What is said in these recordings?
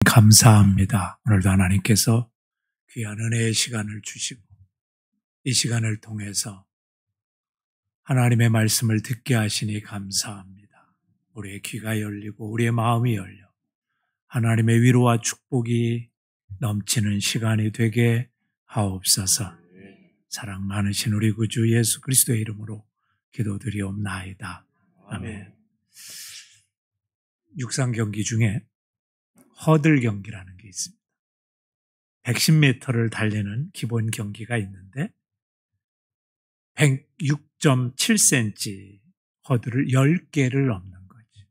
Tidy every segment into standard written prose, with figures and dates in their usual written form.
감사합니다. 오늘도 하나님께서 귀한 은혜의 시간을 주시고 이 시간을 통해서 하나님의 말씀을 듣게 하시니 감사합니다. 우리의 귀가 열리고 우리의 마음이 열려 하나님의 위로와 축복이 넘치는 시간이 되게 하옵소서. 사랑 많으신 우리 구주 예수 그리스도의 이름으로 기도드리옵나이다. 아멘. 육상 경기 중에 허들 경기라는 게 있습니다. 110m를 달리는 기본 경기가 있는데 106.7cm 허들을 10개를 넘는 거죠.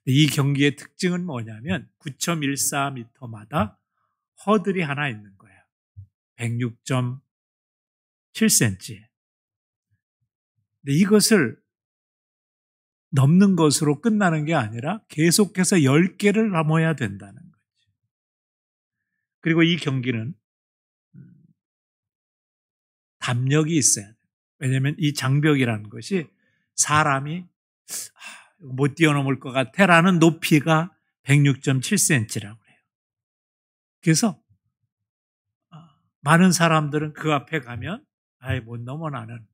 이 경기의 특징은 뭐냐면 9.14m마다 허들이 하나 있는 거예요. 106.7cm. 근데 이것을 넘는 것으로 끝나는 게 아니라 계속해서 10개를 넘어야 된다는 거죠. 그리고 이 경기는 담력이 있어야 돼요. 왜냐하면 이 장벽이라는 것이 사람이 못 뛰어넘을 것 같아라는 높이가 106.7cm라고 해요. 그래서 많은 사람들은 그 앞에 가면 못 넘어 나는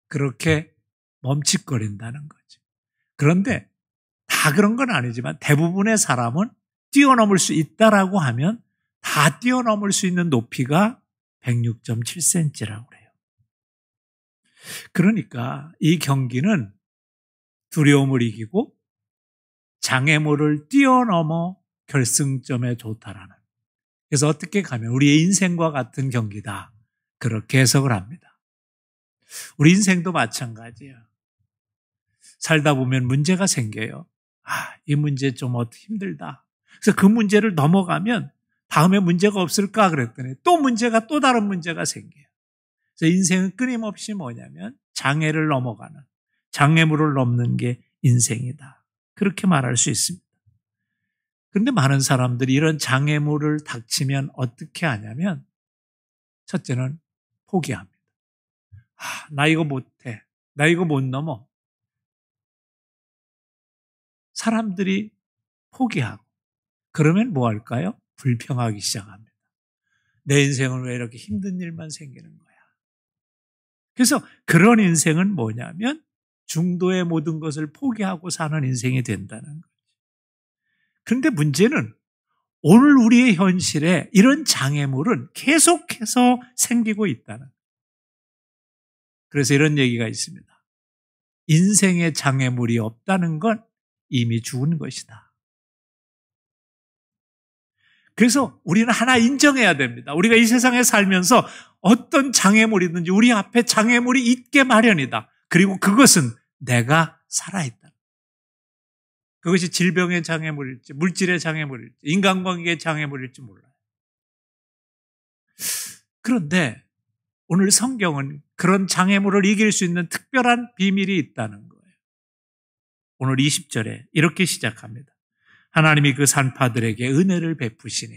그렇게 멈칫거린다는 거죠. 그런데 다 그런 건 아니지만 대부분의 사람은 뛰어넘을 수 있다라고 하면 다 뛰어넘을 수 있는 높이가 106.7cm라고 해요. 그러니까 이 경기는 두려움을 이기고 장애물을 뛰어넘어 결승점에 도달하는, 그래서 어떻게 가면 우리의 인생과 같은 경기다, 그렇게 해석을 합니다. 우리 인생도 마찬가지예요. 살다 보면 문제가 생겨요. 이 문제 좀 힘들다. 그래서 그 문제를 넘어가면 다음에 문제가 없을까 그랬더니 또 문제가, 또 다른 문제가 생겨요. 그래서 인생은 끊임없이 뭐냐면 장애를 넘어가는, 장애물을 넘는 게 인생이다, 그렇게 말할 수 있습니다. 그런데 많은 사람들이 이런 장애물을 닥치면 어떻게 하냐면 첫째는 포기합니다. 나 이거 못해. 나 이거 못 넘어. 사람들이 포기하고 그러면 뭐 할까요? 불평하기 시작합니다. 내 인생은 왜 이렇게 힘든 일만 생기는 거야. 그래서 그런 인생은 뭐냐면 중도의 모든 것을 포기하고 사는 인생이 된다는 거죠. 그런데 문제는 오늘 우리의 현실에 이런 장애물은 계속해서 생기고 있다는 거예요. 그래서 이런 얘기가 있습니다. 인생에 장애물이 없다는 건 이미 죽은 것이다. 그래서 우리는 하나 인정해야 됩니다. 우리가 이 세상에 살면서 어떤 장애물이든지 우리 앞에 장애물이 있게 마련이다. 그리고 그것은 내가 살아있다. 그것이 질병의 장애물일지 물질의 장애물일지 인간관계의 장애물일지 몰라요. 그런데 오늘 성경은 그런 장애물을 이길 수 있는 특별한 비밀이 있다는 거예요. 오늘 20절에 이렇게 시작합니다. 하나님이 그 산파들에게 은혜를 베푸시니,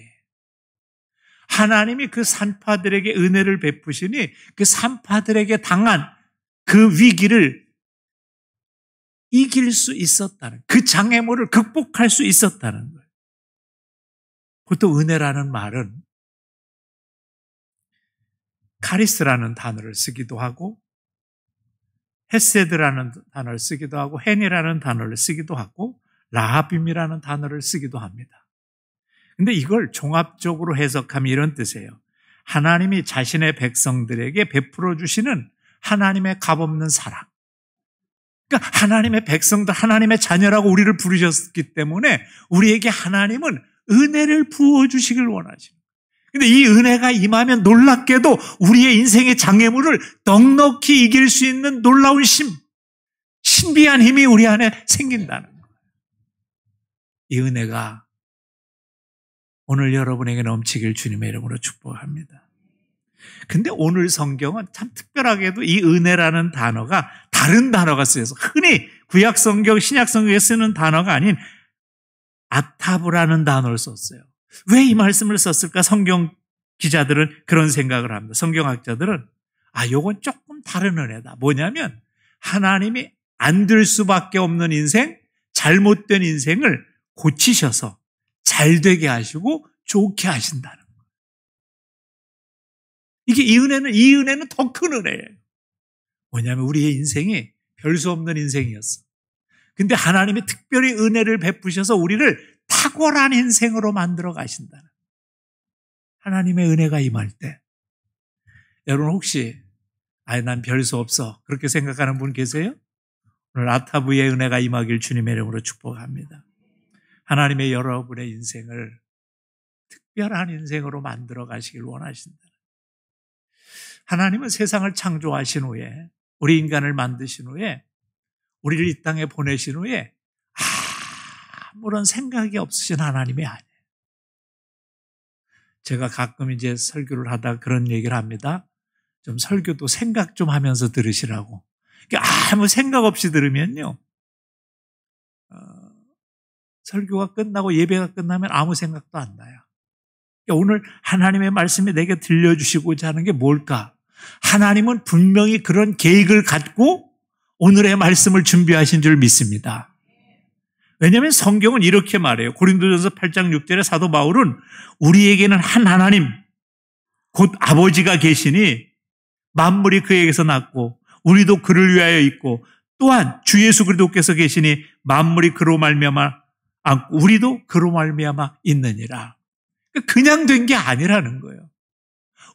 하나님이 그 산파들에게 은혜를 베푸시니 그 산파들에게 당한 그 위기를 이길 수 있었다는, 그 장애물을 극복할 수 있었다는 거예요. 보통 은혜라는 말은 카리스라는 단어를 쓰기도 하고 헤세드라는 단어를 쓰기도 하고 헨이라는 단어를 쓰기도 하고 라하빔이라는 단어를 쓰기도 합니다. 근데 이걸 종합적으로 해석하면 이런 뜻이에요. 하나님이 자신의 백성들에게 베풀어 주시는 하나님의 값없는 사랑. 그러니까 하나님의 백성들, 하나님의 자녀라고 우리를 부르셨기 때문에 우리에게 하나님은 은혜를 부어주시길 원하십니다. 근데 이 은혜가 임하면 놀랍게도 우리의 인생의 장애물을 넉넉히 이길 수 있는 놀라운 신비한 힘이 우리 안에 생긴다는 거예요. 이 은혜가 오늘 여러분에게 넘치길 주님의 이름으로 축복합니다. 근데 오늘 성경은 참 특별하게도 이 은혜라는 단어가 다른 단어가 쓰여서, 흔히 구약 성경, 신약 성경에 쓰는 단어가 아닌 아타브라는 단어를 썼어요. 왜 이 말씀을 썼을까? 성경 기자들은 그런 생각을 합니다. 성경학자들은 요건 조금 다른 은혜다. 뭐냐면 하나님이 안 될 수밖에 없는 인생, 잘못된 인생을 고치셔서 잘 되게 하시고 좋게 하신다는 거예요. 이게 이 은혜는 더 큰 은혜예요. 뭐냐면 우리의 인생이 별 수 없는 인생이었어. 근데 하나님이 특별히 은혜를 베푸셔서 우리를 탁월한 인생으로 만들어 가신다는 하나님의 은혜가 임할 때, 여러분 혹시 난 별 수 없어 그렇게 생각하는 분 계세요? 오늘 아타부의 은혜가 임하길 주님의 이름으로 축복합니다. 하나님의 여러분의 인생을 특별한 인생으로 만들어 가시길 원하신다. 하나님은 세상을 창조하신 후에, 우리 인간을 만드신 후에, 우리를 이 땅에 보내신 후에 아무런 생각이 없으신 하나님이 아니에요. 제가 가끔 이제 설교를 하다 그런 얘기를 합니다. 좀 설교도 생각 좀 하면서 들으시라고. 아무 생각 없이 들으면요, 설교가 끝나고 예배가 끝나면 아무 생각도 안 나요. 오늘 하나님의 말씀이 내게 들려주시고자 하는 게 뭘까? 하나님은 분명히 그런 계획을 갖고 오늘의 말씀을 준비하신 줄 믿습니다. 왜냐하면 성경은 이렇게 말해요. 고린도전서 8장 6절에 사도 바울은 우리에게는 한 하나님, 곧 아버지가 계시니 만물이 그에게서 났고 우리도 그를 위하여 있고 또한 주 예수 그리스도께서 계시니 만물이 그로 말미암아 않고 우리도 그로 말미암아 있느니라. 그냥 된 게 아니라는 거예요.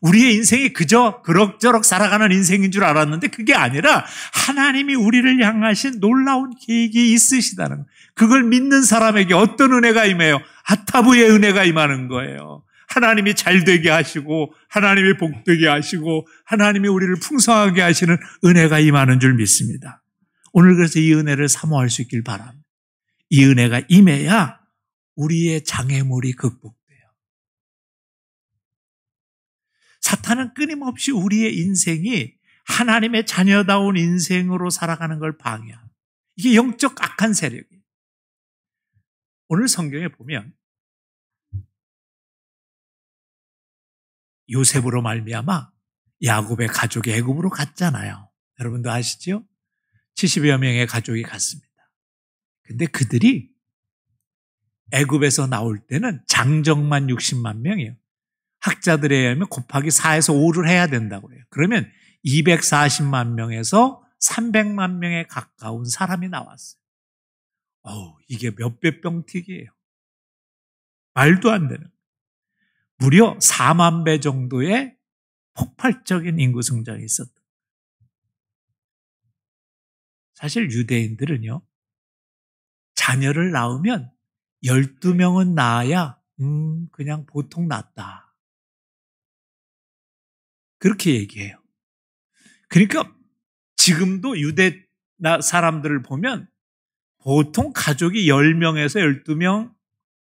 우리의 인생이 그저 그럭저럭 살아가는 인생인 줄 알았는데 그게 아니라 하나님이 우리를 향하신 놀라운 계획이 있으시다는 거예요. 그걸 믿는 사람에게 어떤 은혜가 임해요? 아타부의 은혜가 임하는 거예요. 하나님이 잘 되게 하시고 하나님이 복되게 하시고 하나님이 우리를 풍성하게 하시는 은혜가 임하는 줄 믿습니다. 오늘 그래서 이 은혜를 사모할 수 있길 바랍니다. 이 은혜가 임해야 우리의 장애물이 극복돼요. 사탄은 끊임없이 우리의 인생이 하나님의 자녀다운 인생으로 살아가는 걸 방해합니다. 이게 영적 악한 세력이에요. 오늘 성경에 보면 요셉으로 말미암아 야곱의 가족이 애굽으로 갔잖아요. 여러분도 아시죠? 70여 명의 가족이 갔습니다. 근데 그들이 애굽에서 나올 때는 장정만 60만 명이에요. 학자들에 의하면 곱하기 4에서 5를 해야 된다고 해요. 그러면 240만 명에서 300만 명에 가까운 사람이 나왔어요. 이게 몇 배 뻥튀기예요. 말도 안 되는. 무려 4만 배 정도의 폭발적인 인구 성장이 있었다. 사실 유대인들은요, 자녀를 낳으면 12명은 낳아야 그냥 보통 낳았다. 그렇게 얘기해요. 그러니까 지금도 유대 사람들을 보면 보통 가족이 10명에서 12명,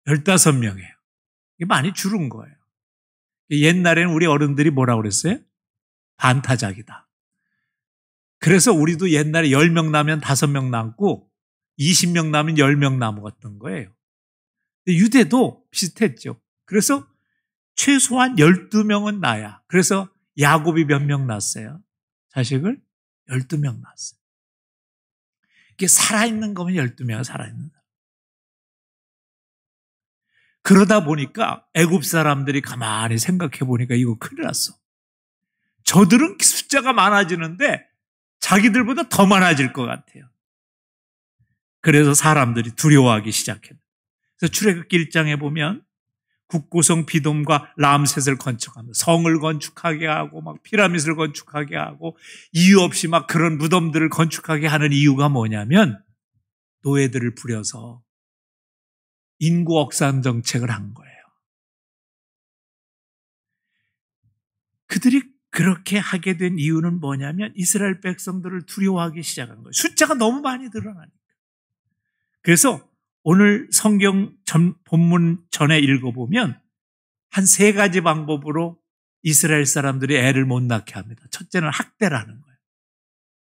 15명이에요. 이게 많이 줄은 거예요. 옛날에는 우리 어른들이 뭐라고 그랬어요? 반타작이다. 그래서 우리도 옛날에 10명 나면 5명 남고 20명 나면 10명 남았던 거예요. 근데 유대도 비슷했죠. 그래서 최소한 12명은 나야. 그래서 야곱이 몇 명 낳았어요? 자식을 12명 낳았어요. 이게 살아있는 거면 12명 살아있는 사람. 그러다 보니까 애굽 사람들이 가만히 생각해 보니까 이거 큰일 났어. 저들은 숫자가 많아지는데 자기들보다 더 많아질 것 같아요. 그래서 사람들이 두려워하기 시작했어요. 그래서 출애굽기 1장에 보면 국고성 비돔과 람셋을 건축합니다. 성을 건축하게 하고 막 피라밋을 건축하게 하고 이유 없이 막 그런 무덤들을 건축하게 하는 이유가 뭐냐면 노예들을 부려서 인구 억산 정책을 한 거예요. 그들이 그렇게 하게 된 이유는 뭐냐면 이스라엘 백성들을 두려워하기 시작한 거예요. 숫자가 너무 많이 늘어나니까. 그래서 오늘 성경 본문 전에 읽어보면 한 3가지 방법으로 이스라엘 사람들이 애를 못 낳게 합니다. 첫째는 학대라는 거예요.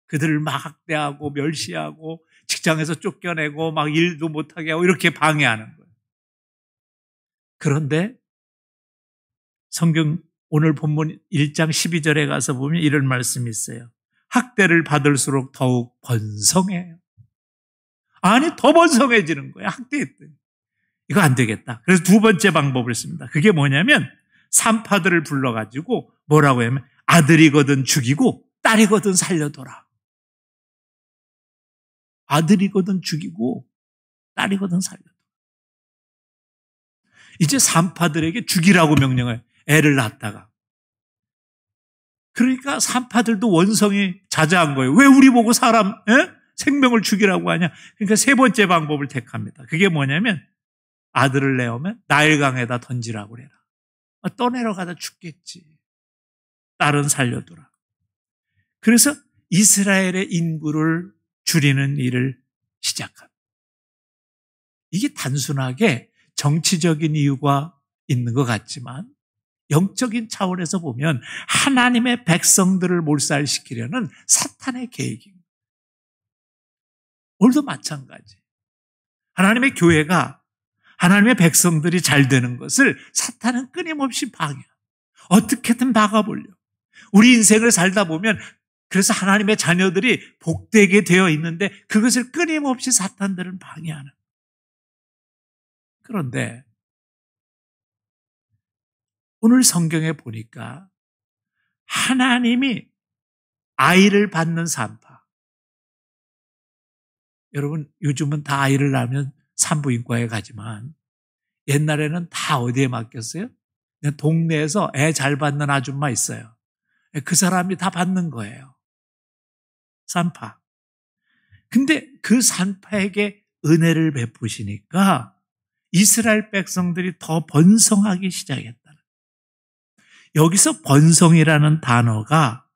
그들을 막 학대하고 멸시하고 직장에서 쫓겨내고 막 일도 못하게 하고 이렇게 방해하는 거예요. 그런데 성경 오늘 본문 1장 12절에 가서 보면 이런 말씀이 있어요. 학대를 받을수록 더욱 번성해요. 아니 더 번성해지는 거예요. 학대했더니. 이거 안 되겠다. 그래서 두 번째 방법을 씁니다. 그게 뭐냐면 산파들을 불러가지고 뭐라고 하면 아들이거든 죽이고 딸이거든 살려둬라. 아들이거든 죽이고 딸이거든 살려둬라. 이제 산파들에게 죽이라고 명령을 애를 낳았다가 그러니까 산파들도 원성이 자자한 거예요. 왜 우리 보고 사람 생명을 죽이라고 하냐. 그러니까 세 번째 방법을 택합니다. 그게 뭐냐면 아들을 내오면 나일강에다 던지라고 그래라. 떠내려가다 죽겠지. 딸은 살려두라. 그래서 이스라엘의 인구를 줄이는 일을 시작합니다. 이게 단순하게 정치적인 이유가 있는 것 같지만 영적인 차원에서 보면 하나님의 백성들을 몰살시키려는 사탄의 계획입니다. 오늘도 마찬가지. 하나님의 교회가 하나님의 백성들이 잘 되는 것을 사탄은 끊임없이 방해합니다. 어떻게든 막아보려. 우리 인생을 살다 보면 그래서 하나님의 자녀들이 복되게 되어 있는데 그것을 끊임없이 사탄들은 방해하는. 그런데 오늘 성경에 보니까 하나님이 아이를 받는 산파. 여러분 요즘은 다 아이를 낳으면 산부인과에 가지만 옛날에는 다 어디에 맡겼어요? 그냥 동네에서 애 잘 받는 아줌마 있어요. 그 사람이 다 받는 거예요. 산파. 근데 그 산파에게 은혜를 베푸시니까 이스라엘 백성들이 더 번성하기 시작했다는 거예요. 여기서 번성이라는 단어가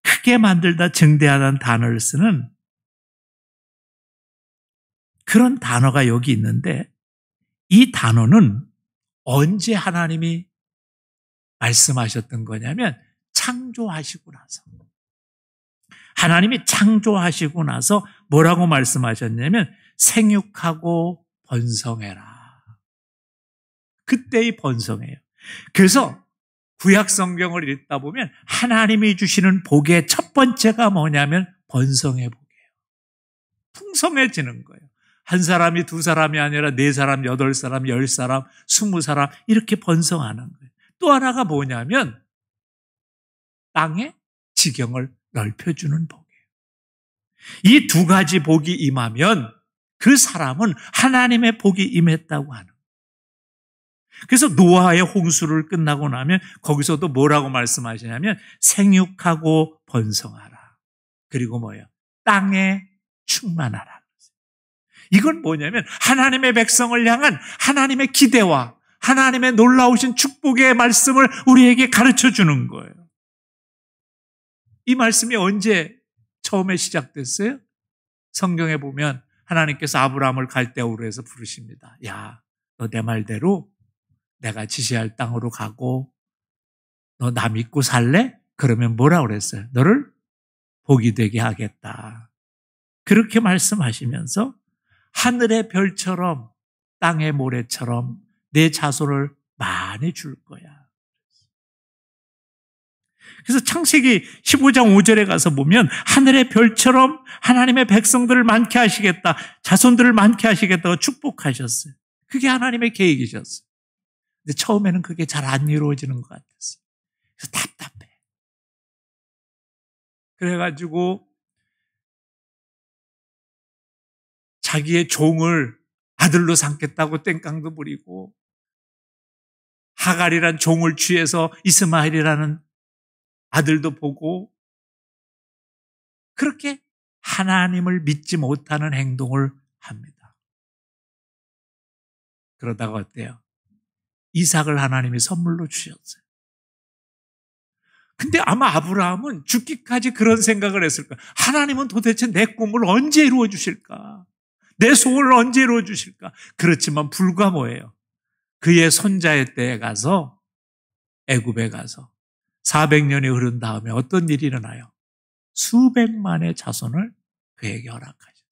크게 만들다 증대하다는 단어를 쓰는 그런 단어가 여기 있는데 이 단어는 언제 하나님이 말씀하셨던 거냐면 창조하시고 나서 하나님이 창조하시고 나서 뭐라고 말씀하셨냐면 생육하고 번성해라. 그때의 번성이에요. 그래서 구약 성경을 읽다 보면 하나님이 주시는 복의 첫 번째가 뭐냐면 번성의 복이에요. 풍성해지는 거예요. 한 사람이 두 사람이 아니라 네 사람, 여덟 사람, 열 사람, 20사람 이렇게 번성하는 거예요. 또 하나가 뭐냐면 땅의 지경을 넓혀주는 복이에요. 이 두 가지 복이 임하면 그 사람은 하나님의 복이 임했다고 하는 거예요. 그래서 노아의 홍수를 끝나고 나면 거기서도 뭐라고 말씀하시냐면 생육하고 번성하라. 그리고 뭐예요? 땅에 충만하라. 이건 뭐냐면 하나님의 백성을 향한 하나님의 기대와 하나님의 놀라우신 축복의 말씀을 우리에게 가르쳐 주는 거예요. 이 말씀이 언제 처음에 시작됐어요? 성경에 보면 하나님께서 아브라함을 갈대아우르 에서 부르십니다. 야, 너 내 말대로 내가 지시할 땅으로 가고 너 나 믿고 살래? 그러면 뭐라고 그랬어요? 너를 복이 되게 하겠다. 그렇게 말씀하시면서 하늘의 별처럼 땅의 모래처럼 내 자손을 많이 줄 거야. 그래서 창세기 15장 5절에 가서 보면 하늘의 별처럼 하나님의 백성들을 많게 하시겠다. 자손들을 많게 하시겠다고 축복하셨어요. 그게 하나님의 계획이셨어요. 근데 처음에는 그게 잘 안 이루어지는 것 같았어요. 그래서 답답해. 그래가지고 자기의 종을 아들로 삼겠다고 땡깡도 부리고 하갈이란 종을 취해서 이스마엘이라는 아들도 보고 그렇게 하나님을 믿지 못하는 행동을 합니다. 그러다가 어때요? 이삭을 하나님이 선물로 주셨어요. 근데 아마 아브라함은 죽기까지 그런 생각을 했을 거예요. 하나님은 도대체 내 꿈을 언제 이루어 주실까? 내 소원을 언제 이루어 주실까? 그렇지만 불과 뭐예요? 그의 손자의 때에 가서 애굽에 가서 400년이 흐른 다음에 어떤 일이 일어나요? 수백만의 자손을 그에게 허락하셨어요.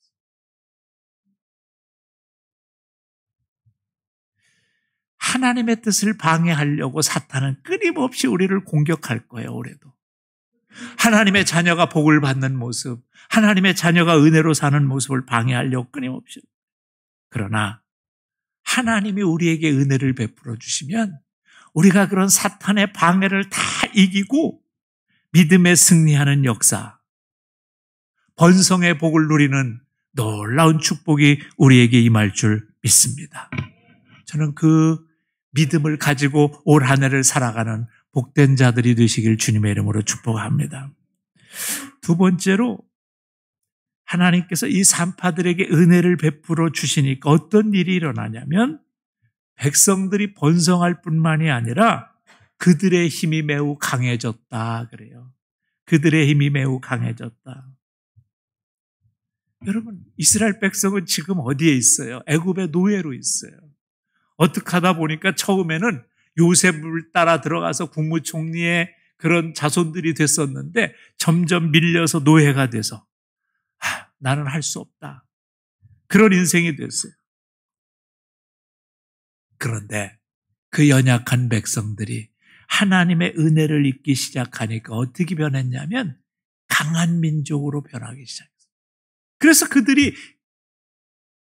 하나님의 뜻을 방해하려고 사탄은 끊임없이 우리를 공격할 거예요, 올해도. 하나님의 자녀가 복을 받는 모습, 하나님의 자녀가 은혜로 사는 모습을 방해하려고 끊임없이. 그러나 하나님이 우리에게 은혜를 베풀어 주시면 우리가 그런 사탄의 방해를 다 이기고 믿음에 승리하는 역사, 번성의 복을 누리는 놀라운 축복이 우리에게 임할 줄 믿습니다. 저는 그 믿음을 가지고 올 한 해를 살아가는 복된 자들이 되시길 주님의 이름으로 축복합니다. 두 번째로 하나님께서 이 산파들에게 은혜를 베풀어 주시니까 어떤 일이 일어나냐면 백성들이 번성할 뿐만이 아니라 그들의 힘이 매우 강해졌다 그래요. 그들의 힘이 매우 강해졌다. 여러분, 이스라엘 백성은 지금 어디에 있어요? 애굽의 노예로 있어요. 어떻게 하다 보니까 처음에는 요셉을 따라 들어가서 국무총리의 그런 자손들이 됐었는데 점점 밀려서 노예가 돼서 나는 할 수 없다. 그런 인생이 됐어요. 그런데 그 연약한 백성들이 하나님의 은혜를 잊기 시작하니까 어떻게 변했냐면 강한 민족으로 변하기 시작했어요. 그래서 그들이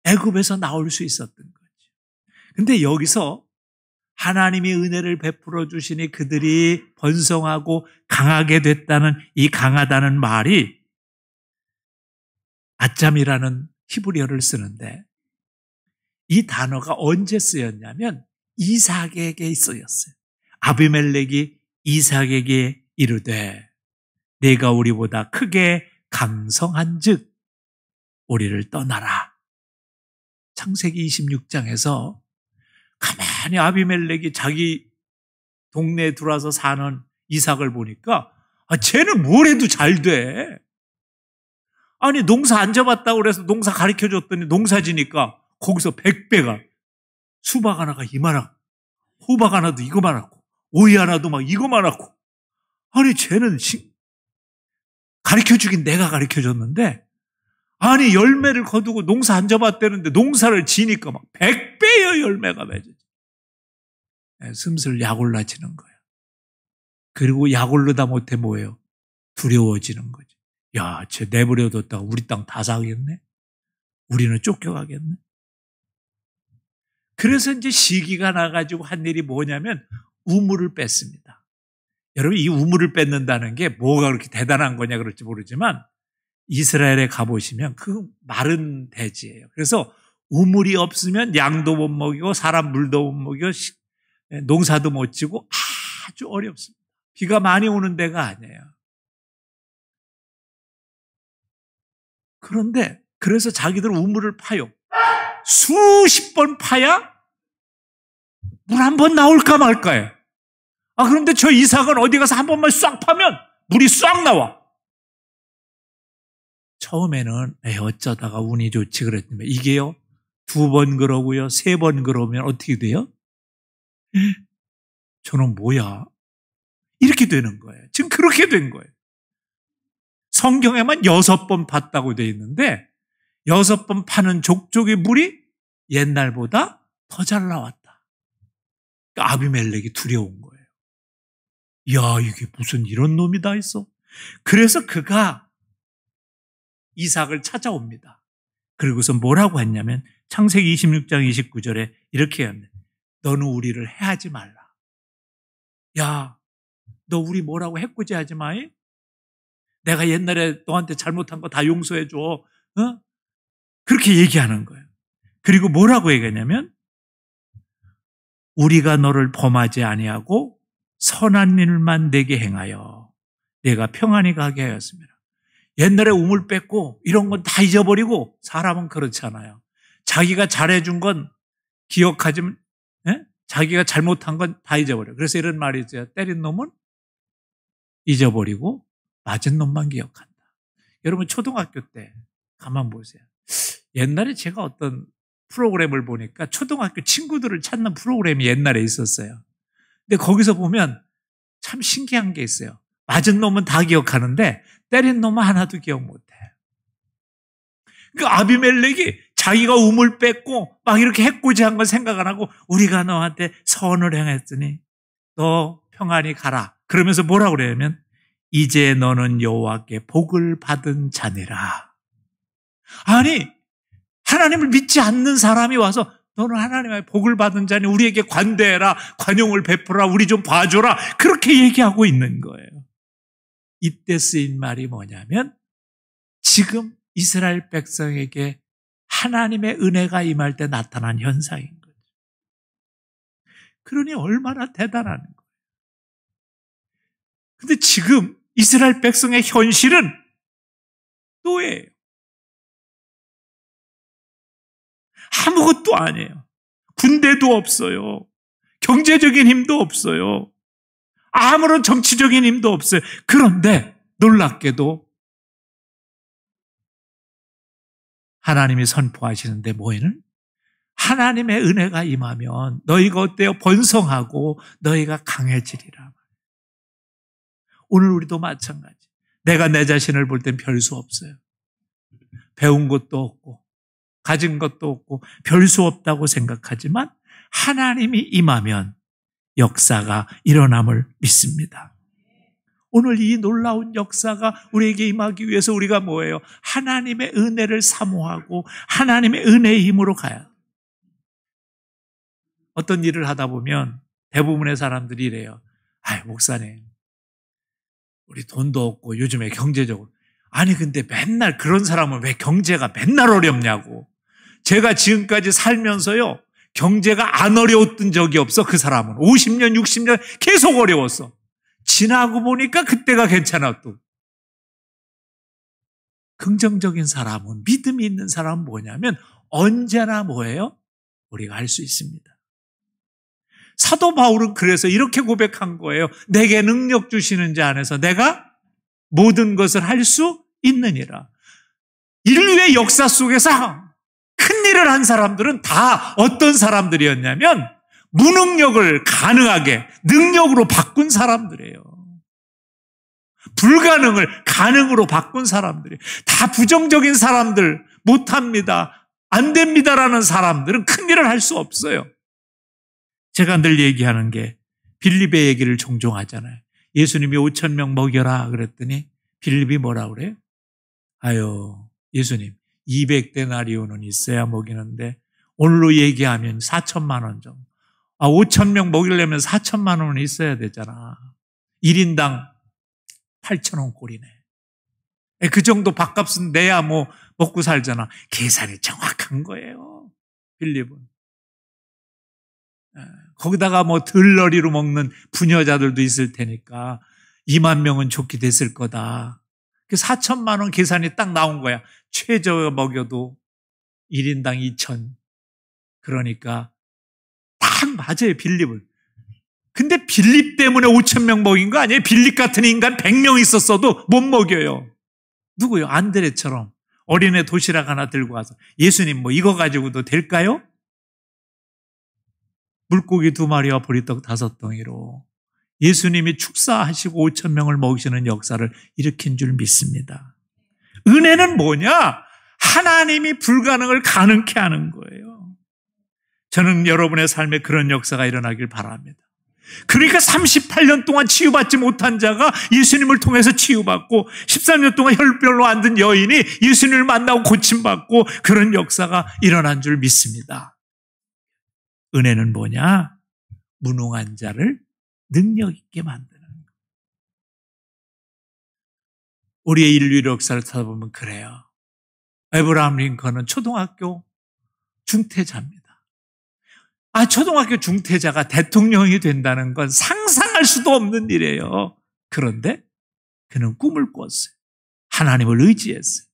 애굽에서 나올 수 있었던 거죠. 근데 여기서 하나님이 은혜를 베풀어 주시니 그들이 번성하고 강하게 됐다는 이 강하다는 말이 아짬이라는 히브리어를 쓰는데 이 단어가 언제 쓰였냐면 이삭에게 쓰였어요. 아비멜렉이 이삭에게 이르되 내가 우리보다 크게 강성한즉 우리를 떠나라. 창세기 26장에서 가만히 아비멜렉이 자기 동네에 들어와서 사는 이삭을 보니까 쟤는 뭘 해도 잘 돼. 아니 농사 안 잡았다고 그래서 농사 가르쳐줬더니 농사 지니까 거기서 100배가 수박 하나가 이만하고 호박 하나도 이거만하고 오이 하나도 막 이거만하고 아니 쟤는 가르쳐주긴 내가 가르쳐줬는데 아니 열매를 거두고 농사 안 잡았다는데 농사를 지니까 막 100배의 열매가 맺어져. 슬슬 약올라지는 거예요. 그리고 약올르다 못해 뭐예요? 두려워지는 거죠. 야, 쟤 내버려뒀다가 우리 땅 다 사겠네? 우리는 쫓겨가겠네? 그래서 이제 시기가 나가지고 한 일이 뭐냐면 우물을 뺐습니다. 여러분 이 우물을 뺏는다는 게 뭐가 그렇게 대단한 거냐 그럴지 모르지만 이스라엘에 가보시면 그 마른 대지예요. 그래서 우물이 없으면 양도 못 먹이고 사람 물도 못 먹이고 농사도 못 지고 아주 어렵습니다. 비가 많이 오는 데가 아니에요. 그런데 그래서 자기들 우물을 파요. 수십 번 파야 물 한 번 나올까 말까요. 그런데 저 이삭은 어디 가서 한 번만 싹 파면 물이 싹 나와. 처음에는 어쩌다가 운이 좋지 그랬더니 이게요 2번 그러고요 3번 그러면 어떻게 돼요? 저는 뭐야? 이렇게 되는 거예요. 지금 그렇게 된 거예요. 성경에만 6번 팠다고 되어 있는데 6번 파는 족족의 물이 옛날보다 더 잘 나왔다. 그러니까 아비멜렉이 두려운 거예요. 야, 이게 무슨 이런 놈이 다 있어? 그래서 그가 이삭을 찾아옵니다. 그리고서 뭐라고 했냐면 창세기 26장 29절에 이렇게 했네. 너는 우리를 해하지 말라. 야, 너 우리 뭐라고 해코지하지 마. 내가 옛날에 너한테 잘못한 거 다 용서해 줘. 어? 그렇게 얘기하는 거예요. 그리고 뭐라고 얘기하냐면 우리가 너를 범하지 아니하고 선한 일만 내게 행하여 내가 평안히 가게 하였습니다. 옛날에 우물 뺐고 이런 건 다 잊어버리고 사람은 그렇잖아요. 자기가 잘해준 건 기억하지만 자기가 잘못한 건 다 잊어버려요. 그래서 이런 말이 있어요. 때린 놈은 잊어버리고 맞은 놈만 기억한다. 여러분 초등학교 때 가만 보세요. 옛날에 제가 어떤 프로그램을 보니까 초등학교 친구들을 찾는 프로그램이 옛날에 있었어요. 근데 거기서 보면 참 신기한 게 있어요. 맞은 놈은 다 기억하는데 때린 놈은 하나도 기억 못해. 그러니까 아비멜렉이 자기가 우물 뺐고 막 이렇게 해코지한 건 생각 안 하고 우리가 너한테 선을 행했더니 너 평안히 가라. 그러면서 뭐라고 그러냐면 이제 너는 여호와께 복을 받은 자니라. 아니 하나님을 믿지 않는 사람이 와서 너는 하나님의 복을 받은 자니 우리에게 관대해라, 관용을 베풀어라, 우리 좀 봐줘라, 그렇게 얘기하고 있는 거예요. 이때 쓰인 말이 뭐냐면 지금 이스라엘 백성에게 하나님의 은혜가 임할 때 나타난 현상인 거죠. 그러니 얼마나 대단한 거예요. 근데 지금 이스라엘 백성의 현실은 또예요. 아무것도 아니에요. 군대도 없어요. 경제적인 힘도 없어요. 아무런 정치적인 힘도 없어요. 그런데 놀랍게도 하나님이 선포하시는데 뭐에는 하나님의 은혜가 임하면 너희가 어때요? 번성하고 너희가 강해지리라. 오늘 우리도 마찬가지. 내가 내 자신을 볼 땐 별 수 없어요. 배운 것도 없고 가진 것도 없고 별 수 없다고 생각하지만 하나님이 임하면 역사가 일어남을 믿습니다. 오늘 이 놀라운 역사가 우리에게 임하기 위해서 우리가 뭐예요? 하나님의 은혜를 사모하고 하나님의 은혜의 힘으로 가야 돼요. 어떤 일을 하다 보면 대부분의 사람들이 이래요. 아유, 목사님, 우리 돈도 없고 요즘에 경제적으로. 아니 근데 맨날 그런 사람은 왜 경제가 맨날 어렵냐고. 제가 지금까지 살면서요, 경제가 안 어려웠던 적이 없어. 그 사람은 50년 60년 계속 어려웠어. 지나고 보니까 그때가 괜찮아. 또 긍정적인 사람은, 믿음이 있는 사람은 뭐냐면 언제나 뭐예요? 우리가 할 수 있습니다. 사도 바울은 그래서 이렇게 고백한 거예요. 내게 능력 주시는 자 안에서 내가 모든 것을 할 수 있느니라. 인류의 역사 속에서 큰 일을 한 사람들은 다 어떤 사람들이었냐면 무능력을 가능하게 능력으로 바꾼 사람들이에요. 불가능을 가능으로 바꾼 사람들이에요. 다 부정적인 사람들, 못합니다, 안 됩니다라는 사람들은 큰 일을 할 수 없어요. 제가 늘 얘기하는 게 빌립의 얘기를 종종 하잖아요. 예수님이 5,000명 먹여라 그랬더니 빌립이 뭐라 그래요? 아유, 예수님 200데나리온은 있어야 먹이는데 오늘로 얘기하면 4천만 원 정도. 5,000명 먹이려면 4천만 원은 있어야 되잖아. 1인당 8,000원 꼴이네. 그 정도 밥값은 내야 뭐 먹고 살잖아. 계산이 정확한 거예요, 빌립은. 거기다가 뭐 들러리로 먹는 부녀자들도 있을 테니까 2만 명은 좋게 됐을 거다. 4천만 원 계산이 딱 나온 거야. 최저 먹여도 1인당 2천. 그러니까 딱 맞아요, 빌립을. 근데 빌립 때문에 5,000명 먹인 거 아니에요? 빌립 같은 인간 100명 있었어도 못 먹여요. 누구요? 안드레처럼 어린애 도시락 하나 들고 와서 예수님 뭐 이거 가지고도 될까요? 물고기 2마리와 보리떡 5덩이로 예수님이 축사하시고 5,000명을 먹이시는 역사를 일으킨 줄 믿습니다. 은혜는 뭐냐? 하나님이 불가능을 가능케 하는 거예요. 저는 여러분의 삶에 그런 역사가 일어나길 바랍니다. 그러니까 38년 동안 치유받지 못한 자가 예수님을 통해서 치유받고 13년 동안 혈병으로 안 든 여인이 예수님을 만나고 고침받고 그런 역사가 일어난 줄 믿습니다. 은혜는 뭐냐? 무능한 자를 능력 있게 만드는 것. 우리의 인류 역사를 찾아보면 그래요. 에브라함 링컨은 초등학교 중퇴자입니다. 초등학교 중퇴자가 대통령이 된다는 건 상상할 수도 없는 일이에요. 그런데 그는 꿈을 꿨어요. 하나님을 의지했어요.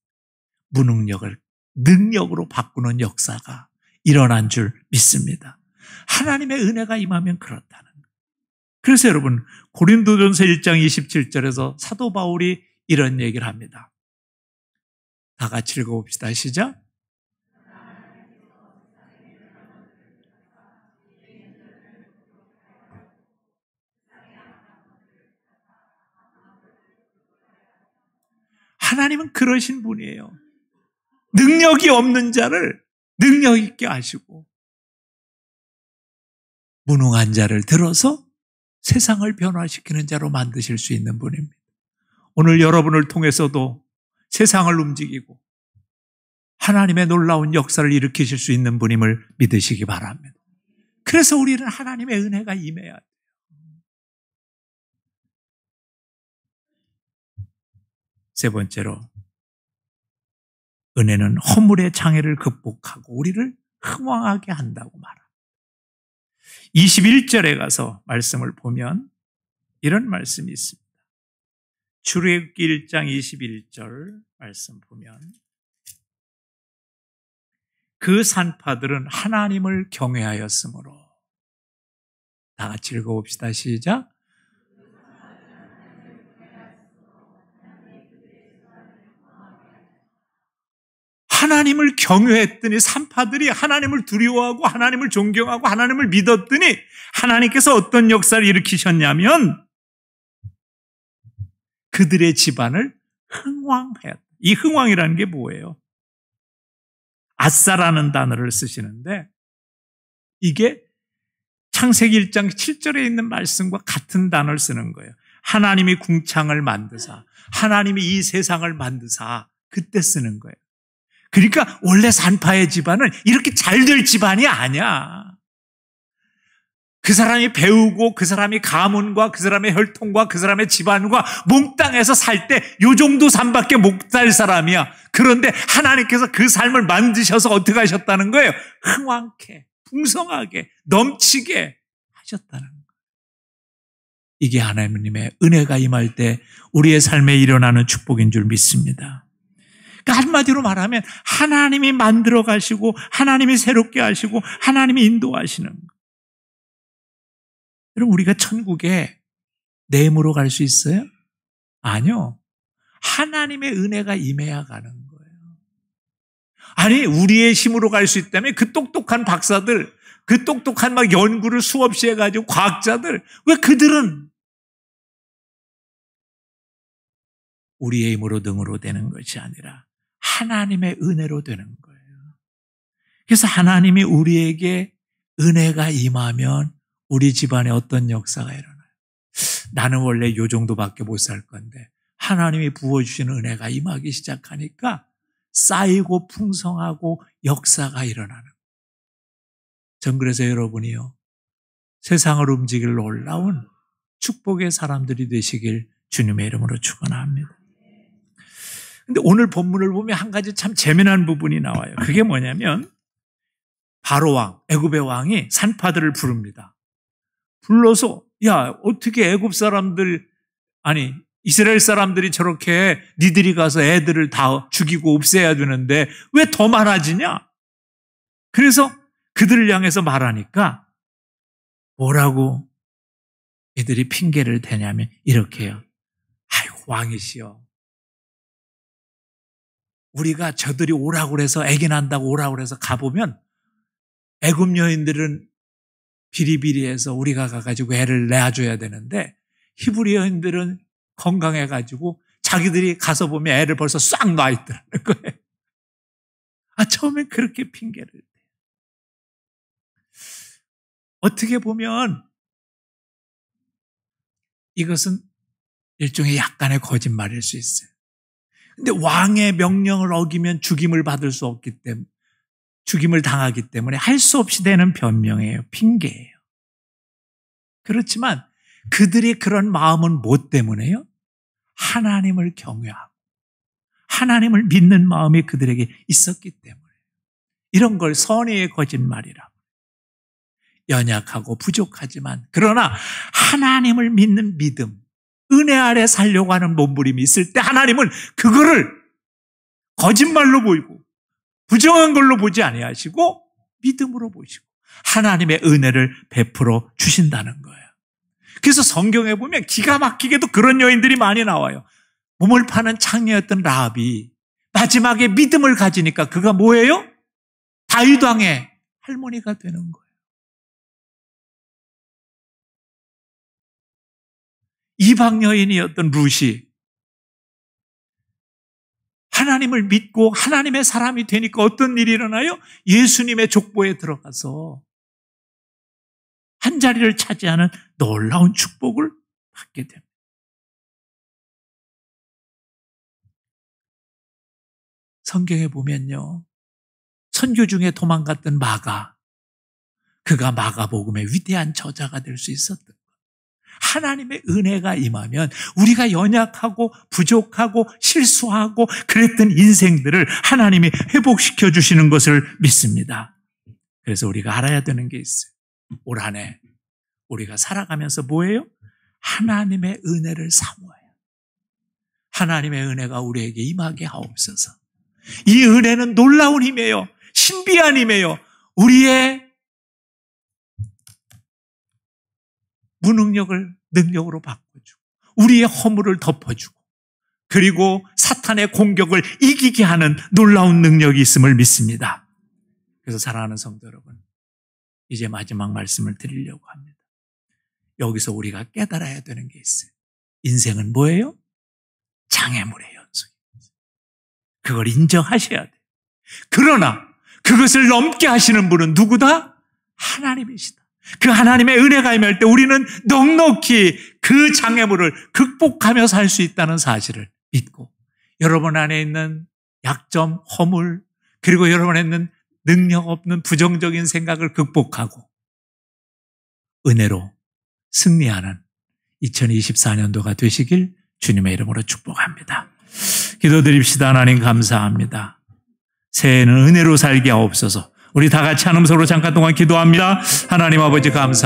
무능력을 능력으로 바꾸는 역사가 일어난 줄 믿습니다. 하나님의 은혜가 임하면 그렇다는 거예요. 그래서 여러분, 고린도전서 1장 27절에서 사도 바울이 이런 얘기를 합니다. 다 같이 읽어봅시다. 시작. 하나님은 그러신 분이에요. 능력이 없는 자를 능력 있게 하시고 무능한 자를 들어서 세상을 변화시키는 자로 만드실 수 있는 분입니다. 오늘 여러분을 통해서도 세상을 움직이고 하나님의 놀라운 역사를 일으키실 수 있는 분임을 믿으시기 바랍니다. 그래서 우리는 하나님의 은혜가 임해야 돼요. 세 번째로, 은혜는 허물의 장애를 극복하고 우리를 흥왕하게 한다고 말합니다. 21절에 가서 말씀을 보면 이런 말씀이 있습니다. 출애굽기 1장 21절 말씀 보면, 그 산파들은 하나님을 경외하였으므로, 다 같이 읽어봅시다. 시작. 하나님을 경외했더니, 산파들이 하나님을 두려워하고 하나님을 존경하고 하나님을 믿었더니 하나님께서 어떤 역사를 일으키셨냐면 그들의 집안을 흥왕하였다. 이 흥왕이라는 게 뭐예요? 아싸라는 단어를 쓰시는데, 이게 창세기 1장 7절에 있는 말씀과 같은 단어를 쓰는 거예요. 하나님이 궁창을 만드사, 하나님이 이 세상을 만드사, 그때 쓰는 거예요. 그러니까 원래 산파의 집안은 이렇게 잘 될 집안이 아니야. 그 사람이 배우고 그 사람이 가문과 그 사람의 혈통과 그 사람의 집안과 몽땅에서 살 때 요 정도 삶밖에 못 살 사람이야. 그런데 하나님께서 그 삶을 만드셔서 어떻게 하셨다는 거예요? 흥왕케, 풍성하게, 넘치게 하셨다는 거예요. 이게 하나님의 은혜가 임할 때 우리의 삶에 일어나는 축복인 줄 믿습니다. 그러니까 한마디로 말하면 하나님이 만들어 가시고 하나님이 새롭게 하시고 하나님이 인도하시는 거예요. 여러분, 우리가 천국에 내 힘으로 갈 수 있어요? 아니요. 하나님의 은혜가 임해야 가는 거예요. 아니, 우리의 힘으로 갈 수 있다면 그 똑똑한 박사들, 그 똑똑한 막 연구를 수없이 해가지고 과학자들, 왜 그들은 우리의 힘으로 능으로 되는 것이 아니라 하나님의 은혜로 되는 거예요. 그래서 하나님이 우리에게 은혜가 임하면 우리 집안에 어떤 역사가 일어나요? 나는 원래 요 정도밖에 못 살 건데 하나님이 부어주시는 은혜가 임하기 시작하니까 쌓이고 풍성하고 역사가 일어나는 거예요. 전 그래서 여러분이요, 세상을 움직일 놀라운 축복의 사람들이 되시길 주님의 이름으로 축원합니다. 근데 오늘 본문을 보면 한 가지 참 재미난 부분이 나와요. 그게 뭐냐면 바로 왕, 애굽의 왕이 산파들을 부릅니다. 불러서, 야, 어떻게 애굽 사람들, 아니 이스라엘 사람들이 저렇게 니들이 가서 애들을 다 죽이고 없애야 되는데 왜 더 많아지냐? 그래서 그들을 향해서 말하니까 뭐라고 애들이 핑계를 대냐면 이렇게요. 아이고, 왕이시여, 우리가 저들이 오라고 그래서, 애기 난다고 오라고 그래서 가보면 애굽 여인들은 비리비리해서 우리가 가가지고 애를 낳아줘야 되는데 히브리 여인들은 건강해가지고 자기들이 가서 보면 애를 벌써 싹 놔있더라는 거예요. 처음엔 그렇게 핑계를 대요. 어떻게 보면 이것은 일종의 약간의 거짓말일 수 있어요. 근데 왕의 명령을 어기면 죽임을 받을 수 없기 때문에, 죽임을 당하기 때문에 할 수 없이 되는 변명이에요. 핑계예요. 그렇지만 그들이 그런 마음은 뭐 때문에요? 하나님을 경외하고 하나님을 믿는 마음이 그들에게 있었기 때문에. 이런 걸 선의의 거짓말이라고. 연약하고 부족하지만 그러나 하나님을 믿는 믿음, 은혜 아래 살려고 하는 몸부림이 있을 때 하나님은 그거를 거짓말로 보이고 부정한 걸로 보지 아니하시고 믿음으로 보시고 하나님의 은혜를 베풀어 주신다는 거예요. 그래서 성경에 보면 기가 막히게도 그런 여인들이 많이 나와요. 몸을 파는 창녀였던 라합이 마지막에 믿음을 가지니까 그가 뭐예요? 다윗 왕의 할머니가 되는 거예요. 이방 여인이었던 룻이 하나님을 믿고 하나님의 사람이 되니까 어떤 일이 일어나요? 예수님의 족보에 들어가서 한 자리를 차지하는 놀라운 축복을 받게 됩니다. 성경에 보면요, 선교 중에 도망갔던 마가, 그가 마가복음의 위대한 저자가 될 수 있었던 것. 하나님의 은혜가 임하면 우리가 연약하고 부족하고 실수하고 그랬던 인생들을 하나님이 회복시켜 주시는 것을 믿습니다. 그래서 우리가 알아야 되는 게 있어요. 올 한 해 우리가 살아가면서 뭐예요? 하나님의 은혜를 사모해요. 하나님의 은혜가 우리에게 임하게 하옵소서. 이 은혜는 놀라운 힘이에요. 신비한 힘이에요. 우리의 무능력을 능력으로 바꿔주고 우리의 허물을 덮어주고 그리고 사탄의 공격을 이기게 하는 놀라운 능력이 있음을 믿습니다. 그래서 사랑하는 성도 여러분, 이제 마지막 말씀을 드리려고 합니다. 여기서 우리가 깨달아야 되는 게 있어요. 인생은 뭐예요? 장애물의 연속입니다. 그걸 인정하셔야 돼요. 그러나 그것을 넘게 하시는 분은 누구다? 하나님이시다. 그 하나님의 은혜가 임할 때 우리는 넉넉히 그 장애물을 극복하며 살 수 있다는 사실을 믿고 여러분 안에 있는 약점, 허물, 그리고 여러분 안에 있는 능력 없는 부정적인 생각을 극복하고 은혜로 승리하는 2024년도가 되시길 주님의 이름으로 축복합니다. 기도드립시다. 하나님 감사합니다. 새해는 은혜로 살게 하옵소서. 우리 다 같이 한 음성으로 잠깐 동안 기도합니다. 하나님 아버지 감사합니다.